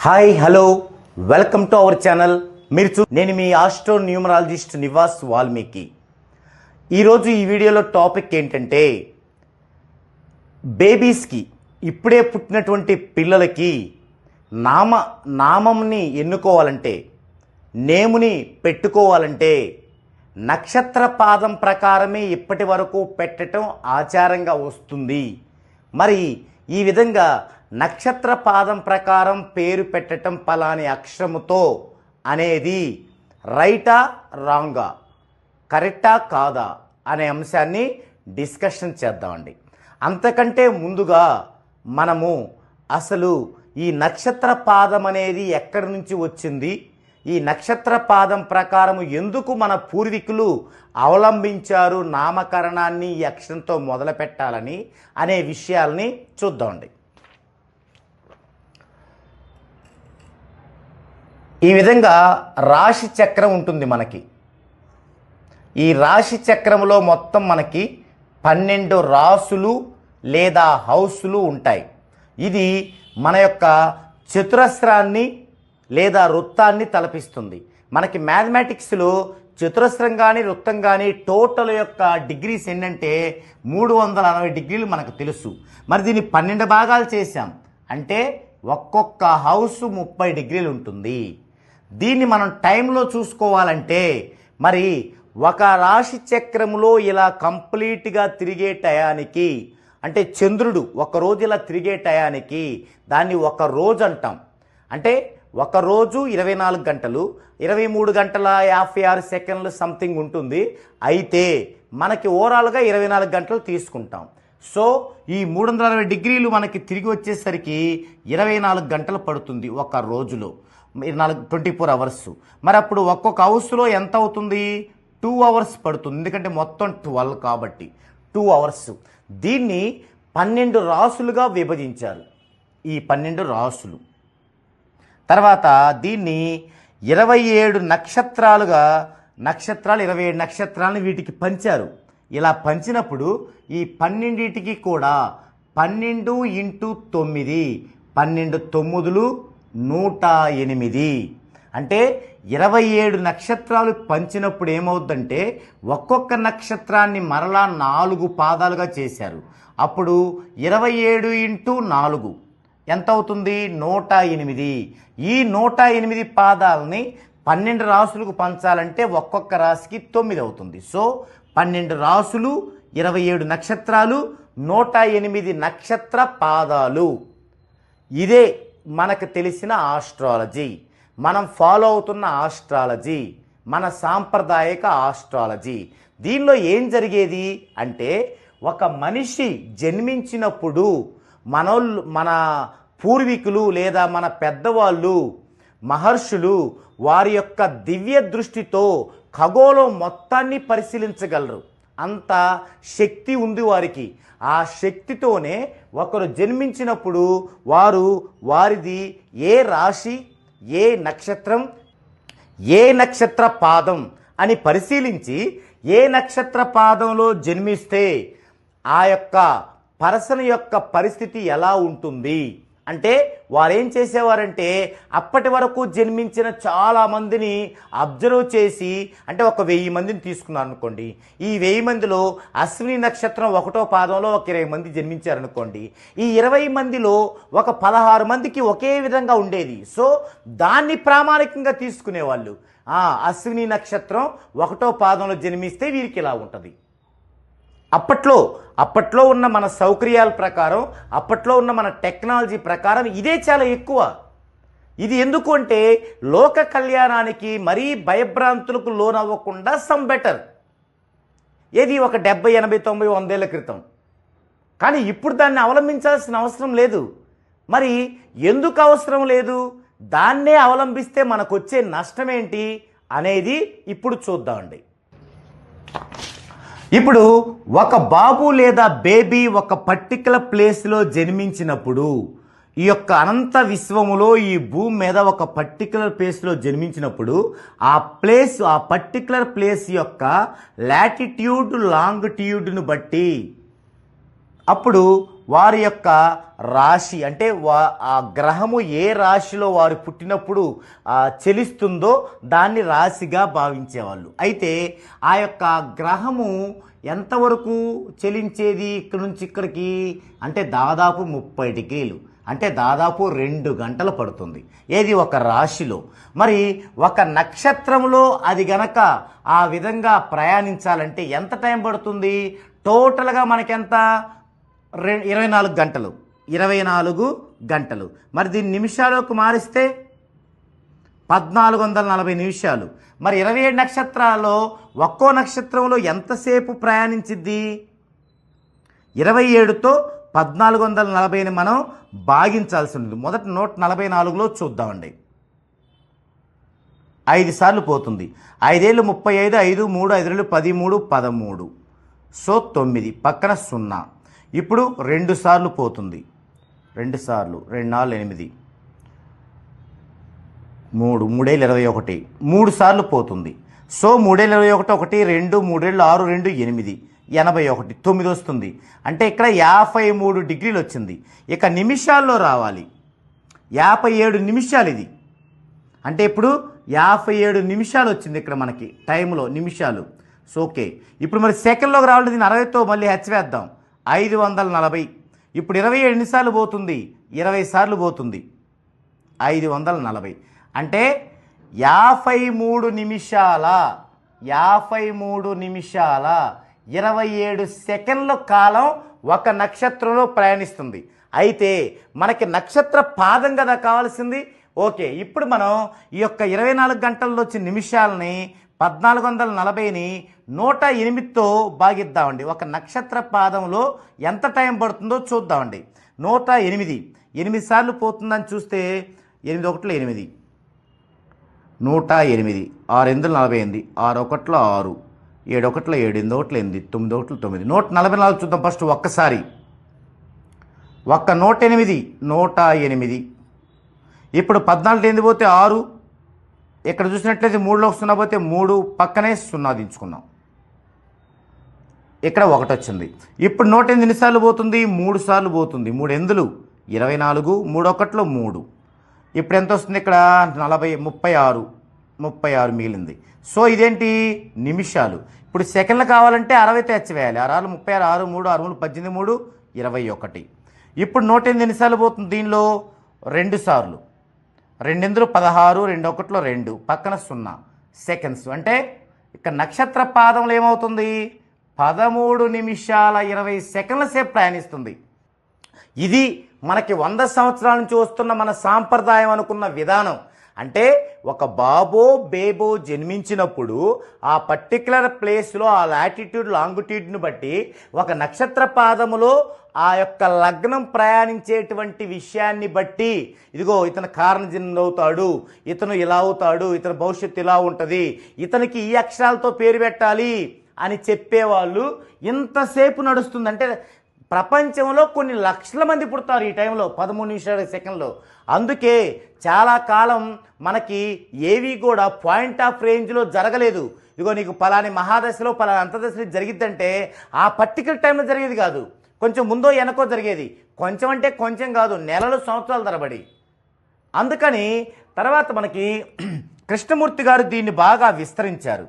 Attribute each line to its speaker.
Speaker 1: Hi hello welcome to our channel. నేను మీ astro numerologist Nivas Valmiki. ఈరోజు ఈ వీడియోలో టాపిక్ ఏంటంటే, బేబీస్కి ఇప్పుడే పుట్టినటువంటి పిల్లలకి నామంని ఎన్నుకోవాలంటే, నేముని పెట్టుకోవాలంటే నక్షత్ర పాదం ప్రకారమే ఇప్పటి వరకు పెట్టడం ఆచారంగా వస్తుంది. మరి ఈ విధంగా నక్షత్ర పాదం ప్రకారం పేరు పెట్టడం పలాని అక్షరముతో అనేది రైటా రాంగా, కరెక్టా కాదా అనే అంశాన్ని డిస్కషన్ చేద్దామండి. అంతకంటే ముందుగా మనము అసలు ఈ నక్షత్ర పాదం అనేది ఎక్కడి నుంచి వచ్చింది, ఈ నక్షత్ర పాదం ప్రకారం ఎందుకు మన పూర్వీకులు అవలంబించారు నామకరణాన్ని ఈ అక్షరంతో మొదలు పెట్టాలని అనే విషయాల్ని చూద్దామండి. ఈ విధంగా రాశి చక్రం ఉంటుంది మనకి. ఈ రాశి చక్రంలో మొత్తం మనకి 12 రాసులు లేదా హౌసులు ఉంటాయి. ఇది మన యొక్క చతురస్రాన్ని లేదా వృత్తాన్ని తలపిస్తుంది. మనకి మ్యాథమెటిక్స్లో చతురస్రం కానీ వృత్తం కానీ టోటల్ యొక్క డిగ్రీస్ ఏంటంటే 360 డిగ్రీలు మనకు తెలుసు. మరి దీన్ని 12 భాగాలు చేశాం అంటే ఒక్కొక్క హౌస్ 30 డిగ్రీలు ఉంటుంది. దీన్ని మనం టైంలో చూసుకోవాలంటే, మరి ఒక రాశి చక్రంలో ఇలా కంప్లీట్గా తిరిగే టయానికి, అంటే చంద్రుడు ఒకరోజు ఇలా తిరిగే టయానికి దాన్ని ఒక రోజు అంటాం. అంటే ఒక రోజు 24 గంటలు, 23 గంటల 56 సెకండ్లు సంథింగ్ ఉంటుంది. అయితే మనకి ఓవరాల్గా 24 గంటలు తీసుకుంటాం. సో ఈ 360 డిగ్రీలు మనకి తిరిగి వచ్చేసరికి 24 గంటలు పడుతుంది ఒక రోజులో, 24 అవర్స్. మరి అప్పుడు ఒక్కొక్క హౌస్లో ఎంత అవుతుంది? 2 అవర్స్ పడుతుంది. ఎందుకంటే మొత్తం 12 కాబట్టి 2 అవర్స్. దీన్ని 12 రాసులుగా విభజించారు. ఈ 12 రాసులు తర్వాత దీన్ని 27 నక్షత్రాలుగా, నక్షత్రాలు 27 నక్షత్రాలను వీటికి పంచారు. ఇలా పంచినప్పుడు ఈ 12టికి కూడా 12 × 9, 12 9లు 108. అంటే 27 నక్షత్రాలు పంచినప్పుడు ఏమవుద్దంటే, ఒక్కొక్క నక్షత్రాన్ని మరలా 4 పాదాలుగా చేశారు. అప్పుడు 27 × 4 ఎంత అవుతుంది? 108. ఈ 108 పాదాలని 12 రాసులకు పంచాలంటే ఒక్కొక్క రాశికి 9 అవుతుంది. సో 12 రాసులు, 27 నక్షత్రాలు, 108 నక్షత్ర పాదాలు. ఇదే మనకు తెలిసిన ఆస్ట్రాలజీ, మనం ఫాలో అవుతున్న ఆస్ట్రాలజీ, మన సాంప్రదాయక ఆస్ట్రాలజీ. దీనిలో ఏం జరిగేది అంటే, ఒక మనిషి జన్మించినప్పుడు మన పూర్వీకులు లేదా మన పెద్దవాళ్ళు మహర్షులు వారి యొక్క దివ్య దృష్టితో ఖగోళం మొత్తాన్ని పరిశీలించగలరు. అంత శక్తి ఉంది వారికి. ఆ శక్తితోనే ఒకరు జన్మించినప్పుడు వారిది ఏ రాశి, ఏ నక్షత్రం, ఏ నక్షత్ర పాదం అని పరిశీలించి, ఏ నక్షత్ర పాదంలో జన్మిస్తే ఆ యొక్క పర్సన్ యొక్క పరిస్థితి ఎలా ఉంటుంది అంటే, వారేం చేసేవారంటే అప్పటి వరకు జన్మించిన చాలామందిని అబ్జర్వ్ చేసి, అంటే ఒక 1000 మందిని తీసుకున్నారు అనుకోండి. ఈ 1000 మందిలో అశ్విని నక్షత్రం 1వ పాదంలో ఒక 20 మంది జన్మించారనుకోండి. ఈ 20 మందిలో ఒక 16 మందికి ఒకే విధంగా ఉండేది. సో దాన్ని ప్రామాణికంగా తీసుకునేవాళ్ళు. అశ్విని నక్షత్రం 1వ పాదంలో జన్మిస్తే వీరికి ఇలా ఉంటుంది. అప్పట్లో ఉన్న మన సౌకర్యాల ప్రకారం, అప్పట్లో ఉన్న మన టెక్నాలజీ ప్రకారం ఇదే చాలా ఎక్కువ. ఇది ఎందుకు అంటే, లోక కళ్యాణానికి మరీ భయభ్రాంతులకు లోనవ్వకుండా సమ్ బెటర్. ఏది ఒక 70, 80, 90, 100 ఏళ్ల క్రితం. కానీ ఇప్పుడు దాన్ని అవలంబించాల్సిన అవసరం లేదు. మరి ఎందుకు అవసరం లేదు? దాన్నే అవలంబిస్తే మనకు వచ్చే నష్టం ఏంటి అనేది ఇప్పుడు చూద్దామండి. ఇప్పుడు ఒక బాబు లేదా బేబీ ఒక పర్టికులర్ ప్లేస్లో జన్మించినప్పుడు, ఈ యొక్క అనంత విశ్వములో ఈ భూమి మీద ఒక పర్టికులర్ ప్లేస్లో జన్మించినప్పుడు ఆ పర్టికులర్ ప్లేస్ యొక్క లాటిట్యూడ్, లాంగిట్యూడ్ను బట్టి అప్పుడు వారి యొక్క రాశి అంటే ఆ గ్రహము ఏ రాశిలో వారు పుట్టినప్పుడు చెలిస్తుందో దాన్ని రాశిగా భావించేవాళ్ళు. అయితే ఆ యొక్క గ్రహము ఎంతవరకు చెలించేది ఇక్కడ నుంచి ఇక్కడికి అంటే దాదాపు 30 డిగ్రీలు, అంటే దాదాపు 2 గంటలు పడుతుంది. ఏది ఒక రాశిలో. మరి ఒక నక్షత్రంలో అది గనక ఆ విధంగా ప్రయాణించాలంటే ఎంత టైం పడుతుంది? టోటల్గా మనకెంత? 24 గంటలు. 24 గంటలు. మరి దీన్ని నిమిషాలకు మారిస్తే 1440 నిమిషాలు. మరి 27 నక్షత్రాల్లో ఒక్కో నక్షత్రంలో ఎంతసేపు ప్రయాణించిద్ది? 27తో 1440ని మనం భాగించాల్సి ఉంది. మొదట 144లో చూద్దామండి. 5 సార్లు పోతుంది. 5 ఏళ్ళు 35, 5 3 5 2 13 13. సో 9 పక్కన 0. ఇప్పుడు 2 సార్లు పోతుంది. 2 సార్లు 2 4 8 3 3 ఏళ్ళు 21. 3 సార్లు పోతుంది. సో 3 ఏళ్ళు 21 1 2 3 ఏళ్ళు 6 2 8 81 9 వస్తుంది. అంటే ఇక్కడ 53 డిగ్రీలు వచ్చింది. ఇక నిమిషాల్లో రావాలి. 57 నిమిషాలు ఇది. అంటే ఇప్పుడు 57 నిమిషాలు వచ్చింది ఇక్కడ మనకి టైంలో నిమిషాలు. So okay. ఇప్పుడు మరి సెకండ్లోకి రావాలంటే దీన్ని 60తో మళ్ళీ హెచ్చవేద్దాం. 540. ఇప్పుడు 27 ఎన్నిసార్లు పోతుంది? 20 సార్లు పోతుంది. 540 అంటే 53 నిమిషాల 27 సెకండ్ల కాలం ఒక నక్షత్రంలో ప్రయాణిస్తుంది. అయితే మనకి నక్షత్ర పాదం కదా కావాల్సింది. ఓకే, ఇప్పుడు మనం ఈ యొక్క 24 గంటల్లో వచ్చిన నిమిషాలని 1440ని 108తో భాగిద్దామండి. ఒక నక్షత్ర పాదంలో ఎంత టైం పడుతుందో చూద్దామండి. 108 8 సార్లు పోతుందని చూస్తే 8 1 8 108 6 8 48 6 1 6 7 1 7 8 1 8 9 1 9 144 చూద్దాం ఫస్ట్ ఒక్కసారి. ఒక్క 108. ఇప్పుడు 14 8 పోతే 6. ఇక్కడ చూసినట్లయితే 3లోకి 0 పోతే 3 పక్కనే 0 దించుకున్నాం. ఇక్కడ 1 వచ్చింది. ఇప్పుడు 108 ఎన్నిసార్లు పోతుంది? 3 సార్లు పోతుంది. 3 ఎందులు 24 3 1 3. ఇప్పుడు ఎంత వస్తుంది? ఇక్కడ 40 36 మిగిలింది. సో ఇదేంటి? నిమిషాలు. ఇప్పుడు సెకండ్లు కావాలంటే 60 తెచ్చివేయాలి. 6 36 6 3 6 18 3 21. ఇప్పుడు 108 ఎన్నిసార్లు పోతుంది? దీనిలో 2 సార్లు. 2 ఎందులు 16 2 1 2 పక్కన 0 సెకండ్స్. అంటే ఇక్కడ నక్షత్ర పాదంలో ఏమవుతుంది? 13 నిమిషాల 20 సెకండ్ల సేపు ప్రయాణిస్తుంది. ఇది మనకి 100 సంవత్సరాల నుంచి వస్తున్న మన సాంప్రదాయం అనుకున్న విధానం. అంటే ఒక బాబో బేబో జన్మించినప్పుడు ఆ పర్టిక్యులర్ ప్లేస్లో ఆ లాటిట్యూడ్ లాంగిట్యూడ్ని బట్టి ఒక నక్షత్ర పాదములో ఆ యొక్క లగ్నం ప్రయాణించేటువంటి విషయాన్ని బట్టి ఇదిగో ఇతను కారణజన్ముడు అవుతాడు, ఇతను ఇలా అవుతాడు, ఇతని భవిష్యత్తు ఇలా ఉంటుంది, ఇతనికి ఈ అక్షరాలతో పేరు పెట్టాలి అని చెప్పేవాళ్ళు ఇంతసేపు నడుస్తుంది. అంటే ప్రపంచంలో కొన్ని లక్షల మంది పుడతారు ఈ టైంలో 13 నిమిషాల సెకండ్లో. అందుకే చాలా కాలం మనకి ఏవి కూడా పాయింట్ ఆఫ్ రేంజ్లో జరగలేదు. ఇదిగో నీకు పలాని మహాదశలో పలాని అంతర్దశలో జరిగిద్దంటే ఆ పర్టికులర్ టైంలో జరిగేది కాదు, కొంచెం ముందో వెనకో జరిగేది. కొంచెం అంటే కొంచెం కాదు, నెలలు సంవత్సరాల తరబడి. అందుకని తర్వాత మనకి కృష్ణమూర్తి గారు దీన్ని బాగా విస్తరించారు.